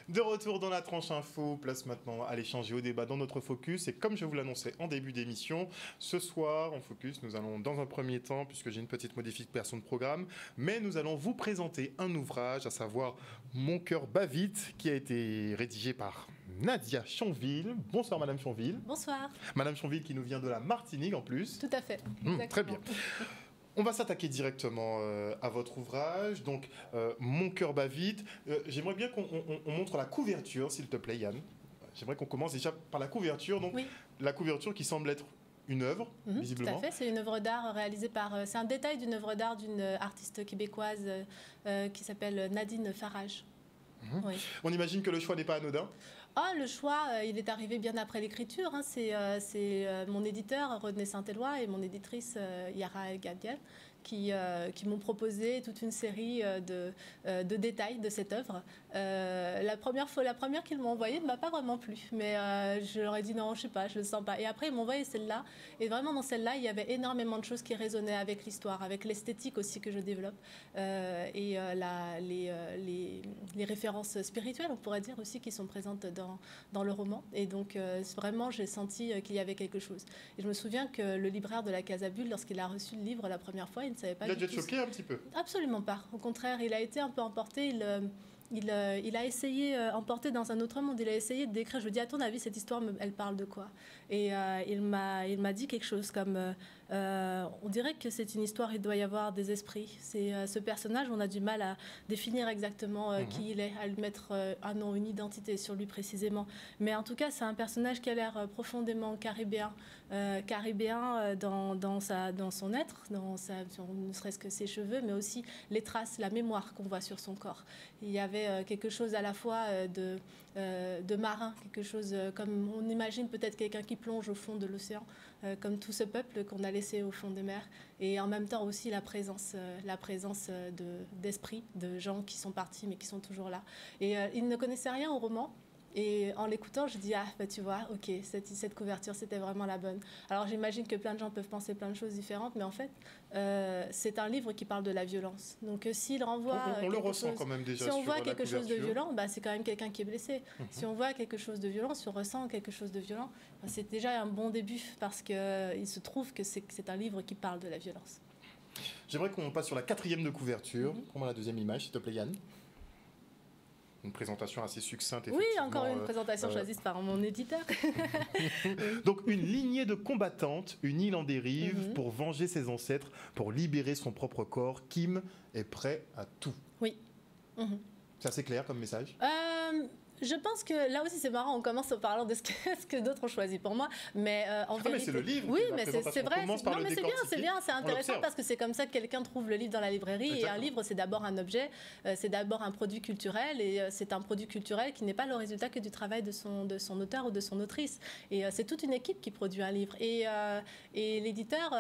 De retour dans la tranche info, place maintenant à l'échange et au débat dans notre focus. Et comme je vous l'annonçais en début d'émission, ce soir en focus, nous allons dans un premier temps, puisque j'ai une petite modification de programme, mais nous allons vous présenter un ouvrage, à savoir Mon cœur bat vite, qui a été rédigé par Nadia Chonville. Bonsoir Madame Chonville. Bonsoir. Madame Chonville qui nous vient de la Martinique en plus. Tout à fait. Très bien. On va s'attaquer directement à votre ouvrage, donc Mon cœur bat vite. J'aimerais bien qu'on montre la couverture, s'il te plaît Yann. J'aimerais qu'on commence déjà par la couverture, donc oui. La couverture qui semble être une œuvre, visiblement. Tout à fait, c'est une œuvre d'art réalisée par... c'est un détail d'une œuvre d'art d'une artiste québécoise qui s'appelle Nadine Farage. Oui. On imagine que le choix n'est pas anodin. Le choix, il est arrivé bien après l'écriture. Hein. C'est mon éditeur, René Saint-Éloi, et mon éditrice, Yara Gadiel, qui m'ont proposé toute une série de détails de cette œuvre. La première qu'ils m'ont envoyée ne m'a pas vraiment plu. Mais je leur ai dit non, je sais pas, je le sens pas. Et après, ils m'ont envoyé celle-là. Et vraiment, dans celle-là, il y avait énormément de choses qui résonnaient avec l'histoire, avec l'esthétique aussi que je développe. Et les références spirituelles, on pourrait dire aussi, qui sont présentes dans le roman. Et donc, vraiment, j'ai senti qu'il y avait quelque chose. Et je me souviens que le libraire de la Casa Bulle, lorsqu'il a reçu le livre la première fois, il ne savait pas. Il a dû être choqué un petit peu. Absolument pas. Au contraire, il a été un peu emporté. Il a essayé, emporté dans un autre monde, il a essayé de décrire. Je lui ai dit, à ton avis, cette histoire, elle parle de quoi? Et il m'a dit quelque chose comme, on dirait que c'est une histoire, il doit y avoir des esprits. C'est ce personnage, on a du mal à définir exactement qui il est, à lui mettre un nom, une identité sur lui précisément. Mais en tout cas, c'est un personnage qui a l'air profondément caribéen, dans son être, ne serait-ce que ses cheveux, mais aussi les traces, la mémoire qu'on voit sur son corps. Il y avait quelque chose à la fois de marin, quelque chose comme on imagine peut-être quelqu'un qui plonge au fond de l'océan, comme tout ce peuple qu'on a laissé au fond des mers, et en même temps aussi la présence d'esprit, de gens qui sont partis mais qui sont toujours là. Et ils ne connaissaient rien au roman. Et en l'écoutant, je dis, tu vois, ok, cette couverture, c'était vraiment la bonne. Alors j'imagine que plein de gens peuvent penser plein de choses différentes, mais en fait, c'est un livre qui parle de la violence. Donc s'il renvoie... On le ressent quand même déjà. Si on voit quelque chose de violent, c'est quand même quelqu'un qui est blessé. Si on voit quelque chose de violent, si on ressent quelque chose de violent, c'est déjà un bon début, parce qu'il se trouve que c'est un livre qui parle de la violence. J'aimerais qu'on passe sur la 4e de couverture. Prends-moi la 2e image, s'il te plaît, Yann. Une présentation assez succincte. Oui, encore une présentation choisie par mon éditeur. Donc, une lignée de combattantes, une île en dérive pour venger ses ancêtres, pour libérer son propre corps. Kim est prêt à tout. Oui. C'est assez clair comme message. Je pense que là aussi c'est marrant, on commence en parlant de ce que d'autres ont choisi pour moi, mais en vérité... mais c'est le livre. Oui, mais c'est vrai. Non, mais c'est bien, c'est intéressant parce que c'est comme ça que quelqu'un trouve le livre dans la librairie. Exactement. Et un livre, c'est d'abord un objet, c'est d'abord un produit culturel, et c'est un produit culturel qui n'est pas le résultat que du travail de son auteur ou de son autrice. Et c'est toute une équipe qui produit un livre. Et l'éditeur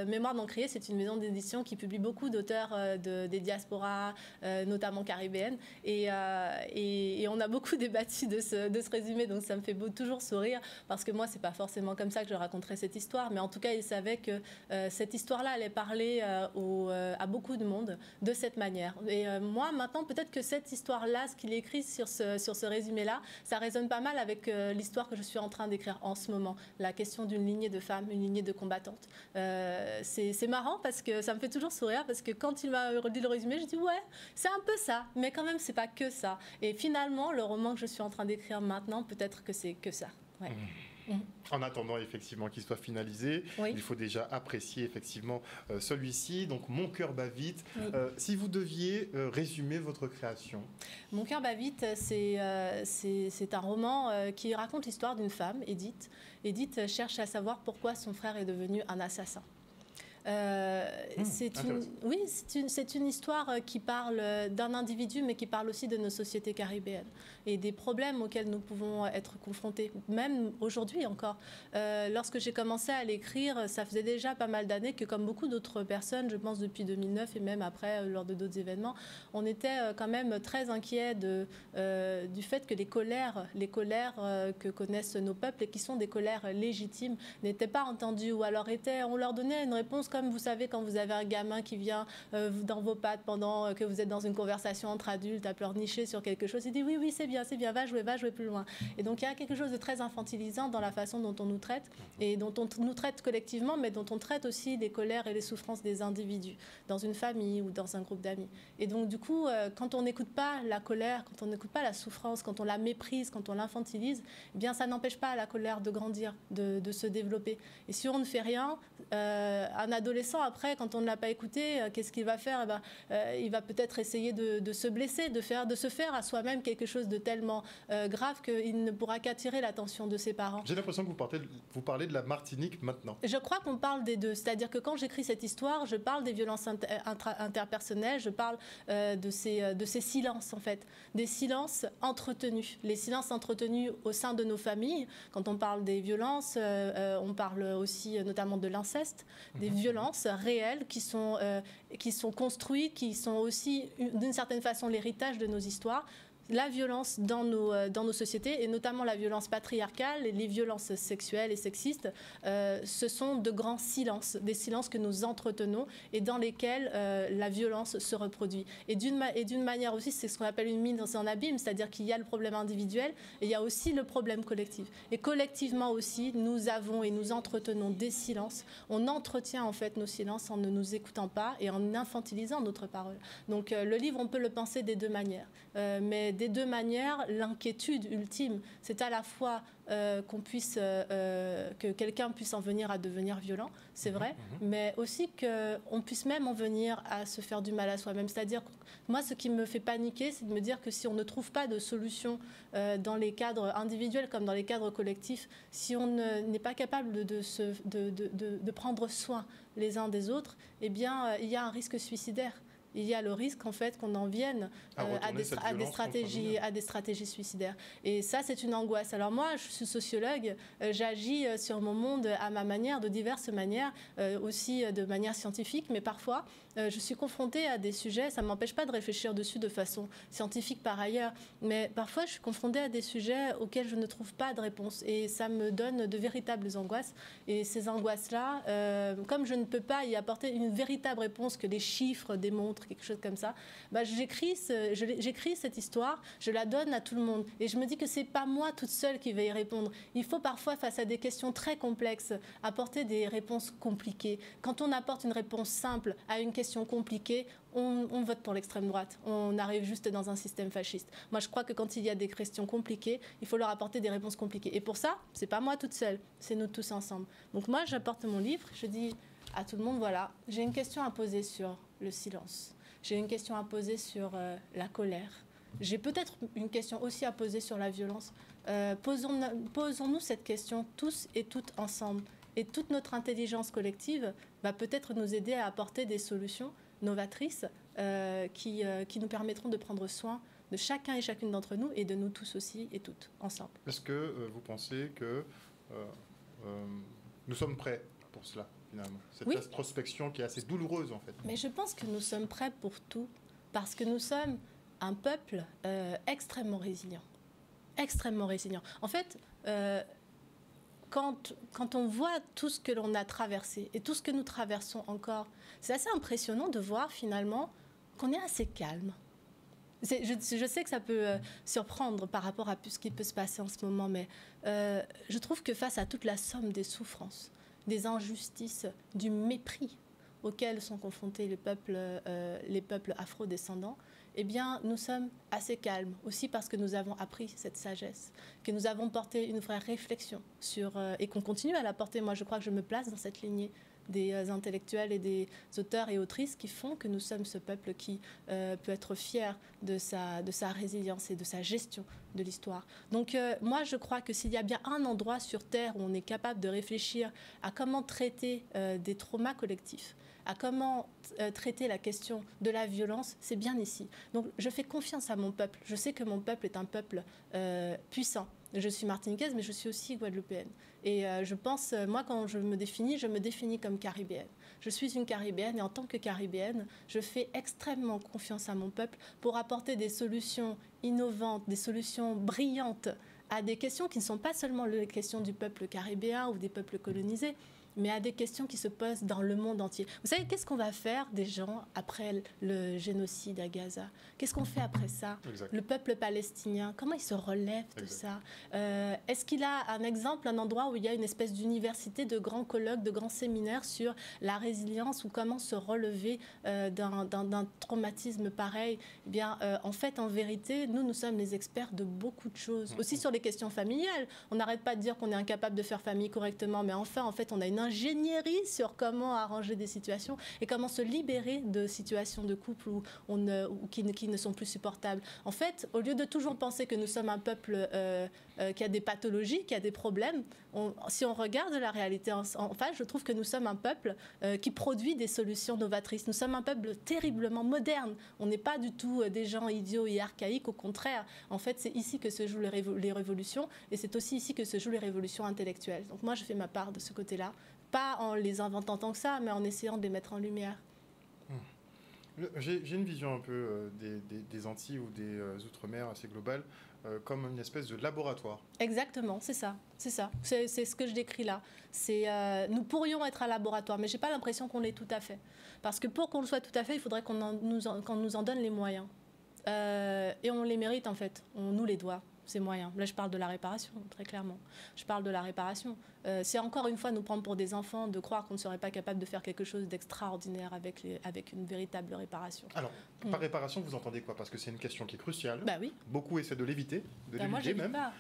Mémoire d'Encrier, c'est une maison d'édition qui publie beaucoup d'auteurs des diasporas, notamment caribéennes. Et on a beaucoup débattu de ce résumé, donc ça me fait toujours sourire, parce que moi c'est pas forcément comme ça que je raconterais cette histoire, mais en tout cas il savait que cette histoire-là allait parler à beaucoup de monde de cette manière. Et moi maintenant, peut-être que cette histoire-là, ce qu'il écrit sur ce résumé-là, ça résonne pas mal avec l'histoire que je suis en train d'écrire en ce moment, la question d'une lignée de femmes, une lignée de combattantes. C'est marrant parce que ça me fait toujours sourire, parce que quand il m'a dit le résumé, je dis ouais, c'est un peu ça, mais quand même c'est pas que ça. Et finalement le roman que je suis en train d'écrire maintenant, peut-être que c'est que ça. Ouais. En attendant effectivement qu'il soit finalisé, il faut déjà apprécier effectivement celui-ci. Donc Mon cœur bat vite. Si vous deviez résumer votre création. Mon cœur bat vite, c'est un roman qui raconte l'histoire d'une femme, Edith. Edith cherche à savoir pourquoi son frère est devenu un assassin. C'est une histoire qui parle d'un individu, mais qui parle aussi de nos sociétés caribéennes et des problèmes auxquels nous pouvons être confrontés, même aujourd'hui encore. Lorsque j'ai commencé à l'écrire, ça faisait déjà pas mal d'années que, comme beaucoup d'autres personnes, je pense depuis 2009 et même après, lors de d'autres événements, on était quand même très inquiets du fait que les colères que connaissent nos peuples et qui sont des colères légitimes n'étaient pas entendues, ou alors on leur donnait une réponse comme, vous savez, quand vous avez un gamin qui vient dans vos pattes pendant que vous êtes dans une conversation entre adultes à pleurnicher sur quelque chose, il dit oui, c'est bien, va jouer plus loin. Et donc il y a quelque chose de très infantilisant dans la façon dont on nous traite, et dont on nous traite collectivement, mais dont on traite aussi les colères et les souffrances des individus, dans une famille ou dans un groupe d'amis. Et donc du coup, quand on n'écoute pas la colère, quand on n'écoute pas la souffrance, quand on la méprise, quand on l'infantilise, eh bien ça n'empêche pas la colère de grandir, de se développer. Et si on ne fait rien, un adolescent, après, quand on ne l'a pas écouté, qu'est-ce qu'il va faire? Il va peut-être essayer de se blesser, de se faire à soi-même quelque chose de tellement grave qu'il ne pourra qu'attirer l'attention de ses parents. J'ai l'impression que vous parlez de la Martinique maintenant. Je crois qu'on parle des deux. C'est-à-dire que quand j'écris cette histoire, je parle des violences interpersonnelles, je parle de ces silences, en fait. Des silences entretenus. Les silences entretenus au sein de nos familles. Quand on parle des violences, on parle aussi notamment de l'inceste, des violences réelles qui sont construites, qui sont aussi d'une certaine façon l'héritage de nos histoires. La violence dans nos sociétés, et notamment la violence patriarcale et les violences sexuelles et sexistes, ce sont de grands silences, des silences que nous entretenons et dans lesquels la violence se reproduit. Et d'une manière aussi, c'est ce qu'on appelle une mine dans un abîme, c'est-à-dire qu'il y a le problème individuel et il y a aussi le problème collectif. Et collectivement aussi, nous avons et nous entretenons des silences. On entretient en fait nos silences en ne nous écoutant pas et en infantilisant notre parole. Donc le livre, on peut le penser des deux manières. Mais des deux manières, l'inquiétude ultime, c'est à la fois que quelqu'un puisse en venir à devenir violent, c'est vrai, mais aussi qu'on puisse même en venir à se faire du mal à soi-même. C'est-à-dire, moi, ce qui me fait paniquer, c'est de me dire que si on ne trouve pas de solution dans les cadres individuels comme dans les cadres collectifs, si on n'est pas capable de prendre soin les uns des autres, eh bien, il y a un risque suicidaire. Il y a le risque en fait qu'on en vienne à des stratégies suicidaires. Et ça, c'est une angoisse. Alors moi, je suis sociologue, j'agis sur mon monde à ma manière, de diverses manières, aussi de manière scientifique, mais parfois, je suis confrontée à des sujets, ça ne m'empêche pas de réfléchir dessus de façon scientifique par ailleurs, mais parfois, je suis confrontée à des sujets auxquels je ne trouve pas de réponse. Et ça me donne de véritables angoisses. Et ces angoisses-là, comme je ne peux pas y apporter une véritable réponse que les chiffres démontrent, quelque chose comme ça, j'écris cette histoire, je la donne à tout le monde. Et je me dis que ce n'est pas moi toute seule qui vais y répondre. Il faut parfois, face à des questions très complexes, apporter des réponses compliquées. Quand on apporte une réponse simple à une question compliquée, on vote pour l'extrême droite. On arrive juste dans un système fasciste. Moi, je crois que quand il y a des questions compliquées, il faut leur apporter des réponses compliquées. Et pour ça, ce n'est pas moi toute seule, c'est nous tous ensemble. Donc moi, j'apporte mon livre, je dis à tout le monde, voilà, j'ai une question à poser sur le silence. J'ai une question à poser sur la colère. J'ai peut-être une question aussi à poser sur la violence. Posons-nous cette question tous et toutes ensemble. Et toute notre intelligence collective va peut-être nous aider à apporter des solutions novatrices qui nous permettront de prendre soin de chacun et chacune d'entre nous et de nous tous aussi et toutes ensemble. Est-ce que vous pensez que nous sommes prêts pour cela ? Cette introspection qui est assez douloureuse en fait. Mais je pense que nous sommes prêts pour tout parce que nous sommes un peuple extrêmement résilient. Extrêmement résilient. En fait, quand on voit tout ce que l'on a traversé et tout ce que nous traversons encore, c'est assez impressionnant de voir finalement qu'on est assez calme. Je sais que ça peut surprendre par rapport à ce qui peut se passer en ce moment, mais je trouve que face à toute la somme des souffrances, des injustices, du mépris auxquels sont confrontés les peuples afro-descendants, eh bien, nous sommes assez calmes, aussi parce que nous avons appris cette sagesse, que nous avons porté une vraie réflexion sur, et qu'on continue à la porter. Moi, je crois que je me place dans cette lignée des intellectuels et des auteurs et autrices qui font que nous sommes ce peuple qui peut être fier de sa résilience et de sa gestion de l'histoire. Donc moi, je crois que s'il y a bien un endroit sur Terre où on est capable de réfléchir à comment traiter des traumas collectifs, à comment traiter la question de la violence, c'est bien ici. Donc je fais confiance à mon peuple. Je sais que mon peuple est un peuple puissant. Je suis martiniquaise, mais je suis aussi guadeloupéenne. Et je pense, moi, quand je me définis comme caribéenne. Je suis une caribéenne et en tant que caribéenne, je fais extrêmement confiance à mon peuple pour apporter des solutions innovantes, des solutions brillantes à des questions qui ne sont pas seulement les questions du peuple caribéen ou des peuples colonisés, mais à des questions qui se posent dans le monde entier. Vous savez, qu'est-ce qu'on va faire des gens après le génocide à Gaza? Qu'est-ce qu'on fait après ça? Exact. Le peuple palestinien, comment il se relève de ça? Est-ce qu'il a un exemple, un endroit où il y a une espèce d'université, de grands colloques, de grands séminaires sur la résilience ou comment se relever d'un traumatisme pareil? Eh bien, en fait, en vérité, nous sommes les experts de beaucoup de choses. Aussi sur les questions familiales. On n'arrête pas de dire qu'on est incapable de faire famille correctement, mais enfin, en fait, on a une ingénierie sur comment arranger des situations et comment se libérer de situations de couple qui ne sont plus supportables. En fait, au lieu de toujours penser que nous sommes un peuple qui a des pathologies, qui a des problèmes, si on regarde la réalité en face, je trouve que nous sommes un peuple qui produit des solutions novatrices. Nous sommes un peuple terriblement moderne. On n'est pas du tout des gens idiots et archaïques, au contraire. En fait, c'est ici que se jouent les révolutions et c'est aussi ici que se jouent les révolutions intellectuelles. Donc moi, je fais ma part de ce côté-là. Pas en les inventant tant que ça, mais en essayant de les mettre en lumière. J'ai une vision un peu des Antilles ou des Outre-mer assez globale, comme une espèce de laboratoire. Exactement, c'est ça. C'est ce que je décris là. Nous pourrions être un laboratoire, mais je n'ai pas l'impression qu'on l'est tout à fait. Parce que pour qu'on le soit tout à fait, il faudrait qu'on nous en donne les moyens. Et on les mérite en fait, on nous les doit. Ces moyens. Là, je parle de la réparation, très clairement. Je parle de la réparation. C'est encore une fois nous prendre pour des enfants de croire qu'on ne serait pas capable de faire quelque chose d'extraordinaire avec une véritable réparation. Alors, par réparation, vous entendez quoi? Parce que c'est une question qui est cruciale. Bah oui. Beaucoup essaient de l'éviter, moi, je même. Pas.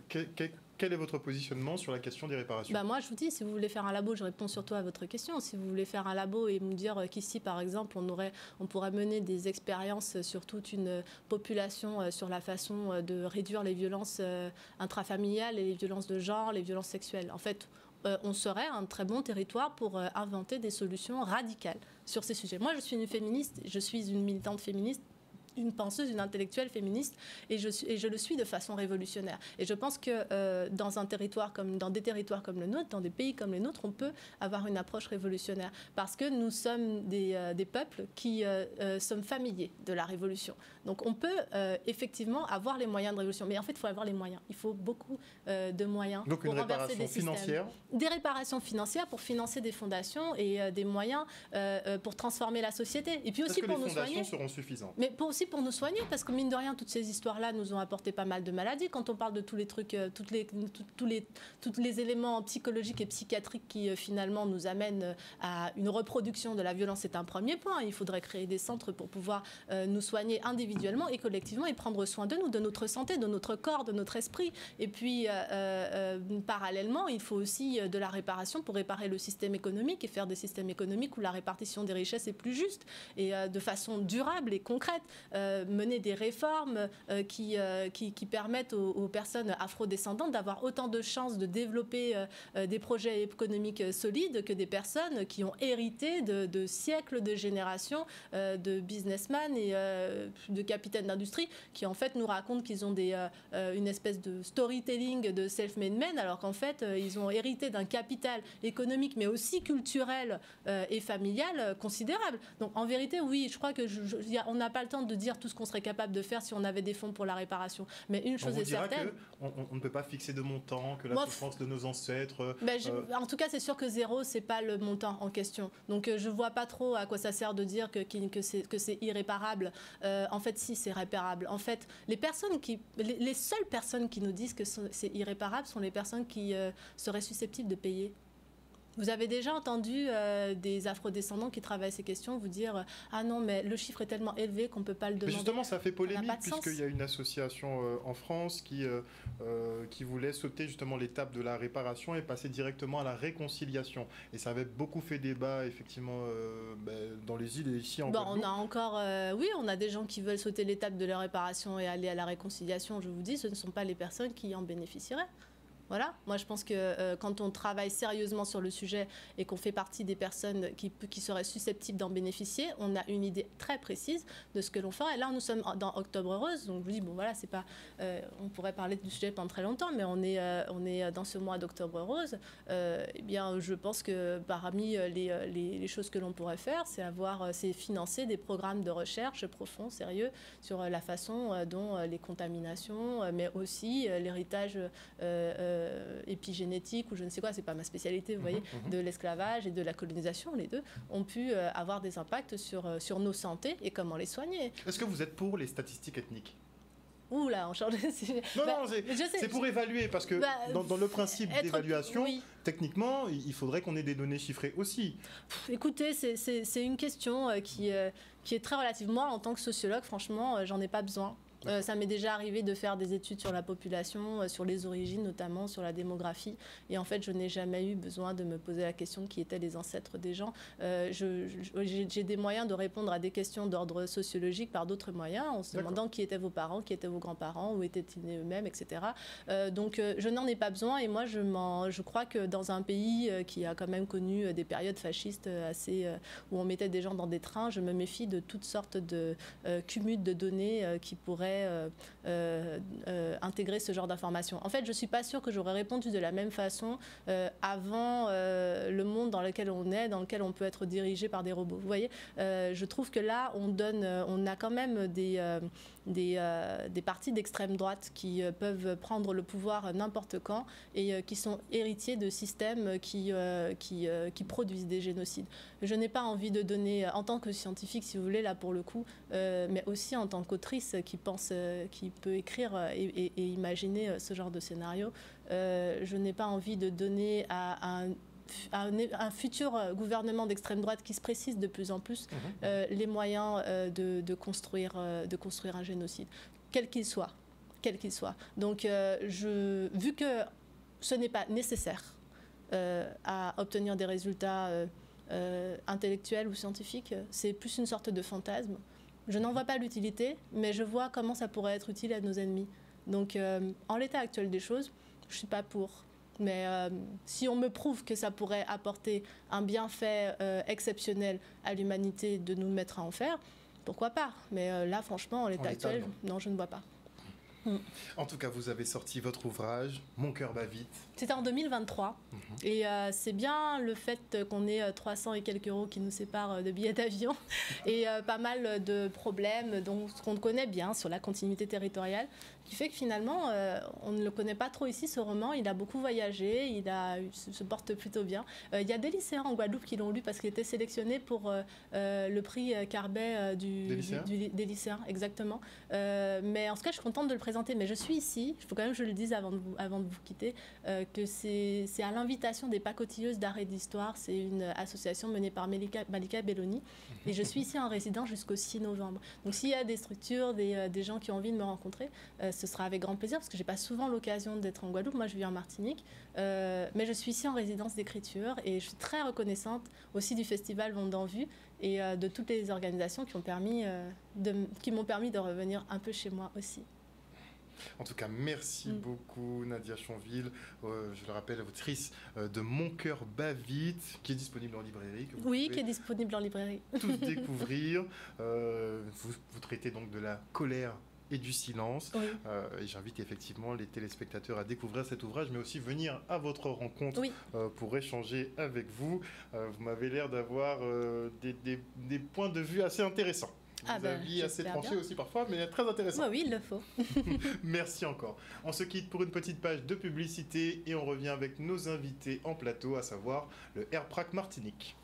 Quel est votre positionnement sur la question des réparations? Moi, je vous dis, si vous voulez faire un labo, je réponds surtout à votre question. Si vous voulez faire un labo et me dire qu'ici, par exemple, on pourrait mener des expériences sur toute une population sur la façon de réduire les violences intrafamiliales et les violences de genre, les violences sexuelles. En fait, on serait un très bon territoire pour inventer des solutions radicales sur ces sujets. Moi, je suis une féministe, je suis une militante féministe, une penseuse, une intellectuelle féministe, et je le suis de façon révolutionnaire. Et je pense que dans des territoires comme le nôtre, dans des pays comme les nôtres, on peut avoir une approche révolutionnaire, parce que nous sommes des peuples qui sommes familiers de la révolution. Donc on peut effectivement avoir les moyens de révolution, mais en fait, il faut avoir les moyens. Il faut beaucoup de moyens. Donc pour renverser des systèmes. Financière. Des réparations financières pour financer des fondations et des moyens pour transformer la société. Et puis aussi pour nous soigner. Les fondations seront suffisantes. Mais aussi pour nous soigner, parce que mine de rien, toutes ces histoires-là nous ont apporté pas mal de maladies. Quand on parle de tous les trucs, tous les éléments psychologiques et psychiatriques qui finalement nous amènent à une reproduction de la violence, c'est un premier point. Il faudrait créer des centres pour pouvoir nous soigner individuellement et collectivement et prendre soin de nous, de notre santé, de notre corps, de notre esprit. Et puis, parallèlement, il faut aussi de la réparation pour réparer le système économique et faire des systèmes économiques où la répartition des richesses est plus juste et de façon durable et concrète. Mener des réformes qui permettent aux personnes afrodescendantes d'avoir autant de chances de développer des projets économiques solides que des personnes qui ont hérité de siècles, de générations de businessmen et de capitaines d'industrie qui en fait nous racontent qu'ils ont une espèce de storytelling de self-made men, alors qu'en fait ils ont hérité d'un capital économique mais aussi culturel et familial considérable. Donc en vérité, oui, je crois que on n'a pas le temps de dire tout ce qu'on serait capable de faire si on avait des fonds pour la réparation. Mais une chose est certaine... On ne peut pas fixer de montant, que la souffrance de nos ancêtres... En tout cas, c'est sûr que 0, c'est pas le montant en question. Donc je vois pas trop à quoi ça sert de dire que c'est irréparable. En fait, si, c'est réparable. En fait, les seules personnes qui nous disent que c'est irréparable sont les personnes qui seraient susceptibles de payer. Vous avez déjà entendu des afrodescendants qui travaillent ces questions vous dire « Ah non, mais le chiffre est tellement élevé qu'on ne peut pas le demander ». Mais justement, ça fait polémique puisqu'il y a une association en France qui voulait sauter justement l'étape de la réparation et passer directement à la réconciliation. Et ça avait beaucoup fait débat, effectivement, dans les îles et ici en Guadeloupe. On a encore... oui, on a des gens qui veulent sauter l'étape de la réparation et aller à la réconciliation. Je vous dis, ce ne sont pas les personnes qui en bénéficieraient. Voilà, moi je pense que quand on travaille sérieusement sur le sujet et qu'on fait partie des personnes qui seraient susceptibles d'en bénéficier, on a une idée très précise de ce que l'on fera. Et là, nous sommes dans Octobre Rose, donc je vous dis, bon voilà, c'est pas, on pourrait parler du sujet pendant très longtemps, mais on est dans ce mois d'Octobre Rose. Eh bien, je pense que parmi les choses que l'on pourrait faire, c'est financer des programmes de recherche profonds, sérieux, sur la façon dont les contaminations, mais aussi l'héritage épigénétique ou je ne sais quoi, c'est pas ma spécialité, vous voyez, de l'esclavage et de la colonisation, les deux, ont pu avoir des impacts sur nos santé et comment les soigner. Est-ce que vous êtes pour les statistiques ethniques ? Ouh là, on change de sujet. Non, c'est pour évaluer, parce que dans le principe d'évaluation, oui. Techniquement, il faudrait qu'on ait des données chiffrées aussi. Écoutez, c'est une question qui est très relative. Moi, en tant que sociologue, franchement, j'en ai pas besoin. Ça m'est déjà arrivé de faire des études sur la population, sur les origines notamment, sur la démographie. Et en fait, je n'ai jamais eu besoin de me poser la question de qui étaient les ancêtres des gens. J'ai des moyens de répondre à des questions d'ordre sociologique par d'autres moyens, en se demandant qui étaient vos parents, qui étaient vos grands-parents, où étaient-ils nés eux-mêmes, etc. Donc, je n'en ai pas besoin. Et moi, je crois que dans un pays qui a quand même connu des périodes fascistes où on mettait des gens dans des trains, je me méfie de toutes sortes de cumuls de données qui pourraient intégrer ce genre d'informations. En fait, je ne suis pas sûre que j'aurais répondu de la même façon avant le monde dans lequel on est, dans lequel on peut être dirigé par des robots. Vous voyez, je trouve que là, on a quand même des partis d'extrême droite qui peuvent prendre le pouvoir n'importe quand et qui sont héritiers de systèmes qui produisent des génocides. Je n'ai pas envie de donner, en tant que scientifique, si vous voulez, là pour le coup, mais aussi en tant qu'autrice qui peut écrire et imaginer ce genre de scénario, je n'ai pas envie de donner à un futur gouvernement d'extrême droite qui se précise de plus en plus les moyens de construire un génocide, quel qu'il soit. Donc, vu que ce n'est pas nécessaire à obtenir des résultats intellectuels ou scientifiques, c'est plus une sorte de fantasme. Je n'en vois pas l'utilité, mais je vois comment ça pourrait être utile à nos ennemis. Donc, en l'état actuel des choses, je ne suis pas pour. Mais si on me prouve que ça pourrait apporter un bienfait exceptionnel à l'humanité de nous mettre à en faire, pourquoi pas ? Mais là, franchement, en l'état actuel, non, je ne vois pas. En tout cas, vous avez sorti votre ouvrage, Mon cœur bat vite. C'était en 2023. Et c'est bien le fait qu'on ait 300 et quelques euros qui nous séparent de billets d'avion et pas mal de problèmes qu'on connaît bien sur la continuité territoriale, qui fait que finalement, on ne le connaît pas trop ici, ce roman. Il a beaucoup voyagé, il se porte plutôt bien. Il y a des lycéens en Guadeloupe qui l'ont lu parce qu'il était sélectionné pour le prix Carbet des lycéens, exactement. Mais en tout cas, je suis contente de le présenter. Mais je suis ici, il faut quand même que je le dise avant de vous quitter, que c'est à l'invitation des pacotilleuses d'art et d'histoire. C'est une association menée par Malika Belloni. Et je suis ici en résidence jusqu'au 6 novembre. Donc s'il y a des structures, des gens qui ont envie de me rencontrer, ce sera avec grand plaisir, parce que je n'ai pas souvent l'occasion d'être en Guadeloupe. Moi, je vis en Martinique. Mais je suis ici en résidence d'écriture. Et je suis très reconnaissante aussi du festival Vent d'en Vue et de toutes les organisations qui m'ont permis de revenir un peu chez moi aussi. En tout cas, merci beaucoup Nadia Chonville, je le rappelle, autrice de Mon cœur bat vite, qui est disponible en librairie. Qui est disponible en librairie. Tous découvrir. Vous traitez donc de la colère et du silence. Oui. Et j'invite effectivement les téléspectateurs à découvrir cet ouvrage, mais aussi venir à votre rencontre pour échanger avec vous. Vous m'avez l'air d'avoir des points de vue assez intéressants. Des avis assez tranchés aussi parfois, mais très intéressant. Oui, il le faut. Merci encore. On se quitte pour une petite page de publicité et on revient avec nos invités en plateau, à savoir le Airprac Martinique.